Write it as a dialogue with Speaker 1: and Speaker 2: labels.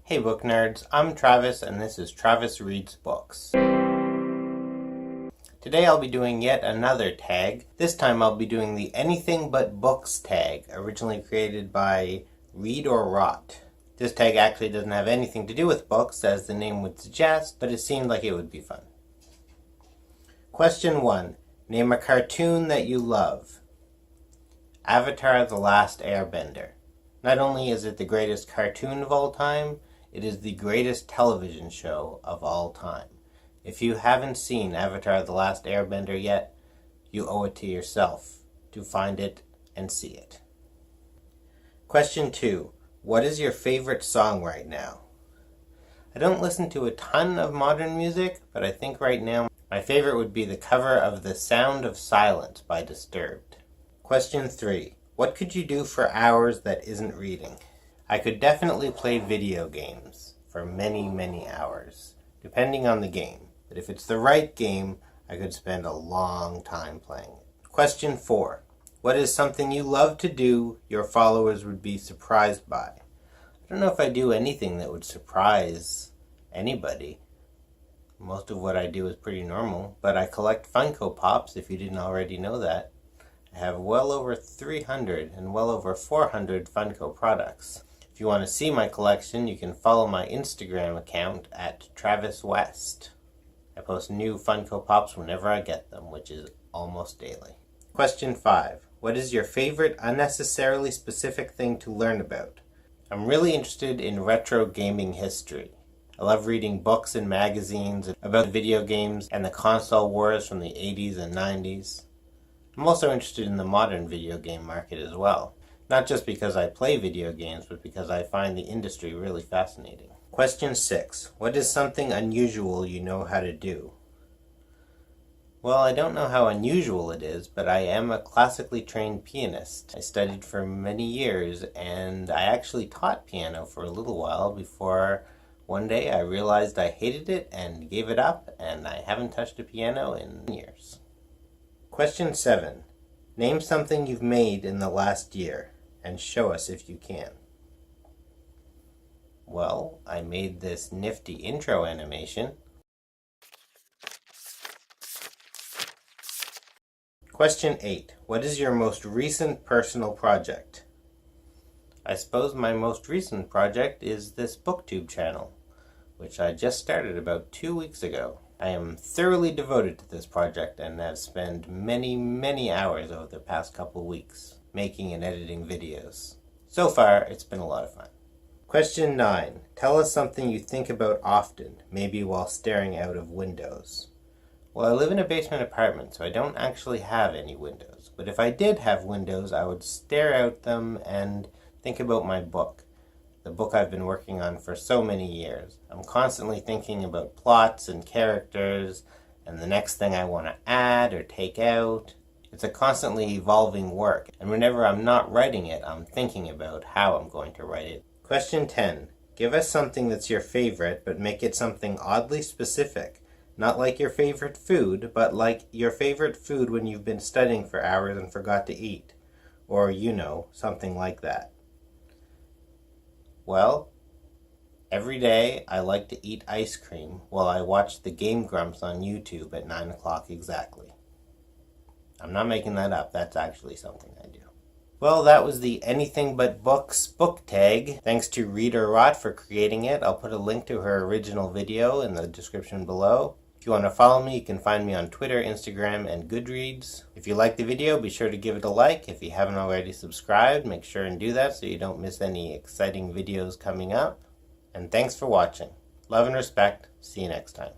Speaker 1: Hey book nerds, I'm Travis and this is Travis Reads Books. Today I'll be doing yet another tag. This time I'll be doing the Anything But Books tag, originally created by ReadorRot. This tag actually doesn't have anything to do with books, as the name would suggest, but it seemed like it would be fun. Question 1. Name a cartoon that you love. Avatar: The Last Airbender. Not only is it the greatest cartoon of all time, it is the greatest television show of all time. If you haven't seen Avatar: The Last Airbender yet, you owe it to yourself to find it and see it. Question 2. What is your favorite song right now? I don't listen to a ton of modern music, but I think right now my favorite would be the cover of The Sound of Silence by Disturbed. Question 3. What could you do for hours that isn't reading? I could definitely play video games for many hours, depending on the game. But if it's the right game, I could spend a long time playing it. Question 4. What is something you love to do your followers would be surprised by? I don't know if I do anything that would surprise anybody. Most of what I do is pretty normal, but I collect Funko Pops, if you didn't already know that. I have well over 300 and well over 400 Funko products. If you want to see my collection, you can follow my Instagram account at TravisWest. I post new Funko Pops whenever I get them, which is almost daily. Question 5. What is your favorite unnecessarily specific thing to learn about? I'm really interested in retro gaming history. I love reading books and magazines about video games and the console wars from the 80s and 90s. I'm also interested in the modern video game market as well. Not just because I play video games, but because I find the industry really fascinating. Question 6. What is something unusual you know how to do? Well, I don't know how unusual it is, but I am a classically trained pianist. I studied for many years, and I actually taught piano for a little while before one day I realized I hated it and gave it up, and I haven't touched a piano in years. Question 7. Name something you've made in the last year, and show us if you can. Well, I made this nifty intro animation. Question 8. What is your most recent personal project? I suppose my most recent project is this BookTube channel, which I just started about 2 weeks ago. I am thoroughly devoted to this project and have spent many hours over the past couple weeks making and editing videos. So far, it's been a lot of fun. Question 9. Tell us something you think about often, maybe while staring out of windows. Well, I live in a basement apartment, so I don't actually have any windows. But if I did have windows, I would stare out them and think about my book. The book I've been working on for so many years. I'm constantly thinking about plots and characters and the next thing I want to add or take out. It's a constantly evolving work, and whenever I'm not writing it, I'm thinking about how I'm going to write it. Question 10. Give us something that's your favorite, but make it something oddly specific. Not like your favorite food, but like your favorite food when you've been studying for hours and forgot to eat. Or, something like that. Well, every day I like to eat ice cream while I watch the Game Grumps on YouTube at 9 o'clock exactly. I'm not making that up, that's actually something I do. Well, that was the Anything But Books book tag. Thanks to ReadorRot for creating it. I'll put a link to her original video in the description below. If you want to follow me, you can find me on Twitter, Instagram, and Goodreads. If you liked the video, be sure to give it a like. If you haven't already subscribed, make sure and do that so you don't miss any exciting videos coming up. And thanks for watching. Love and respect. See you next time.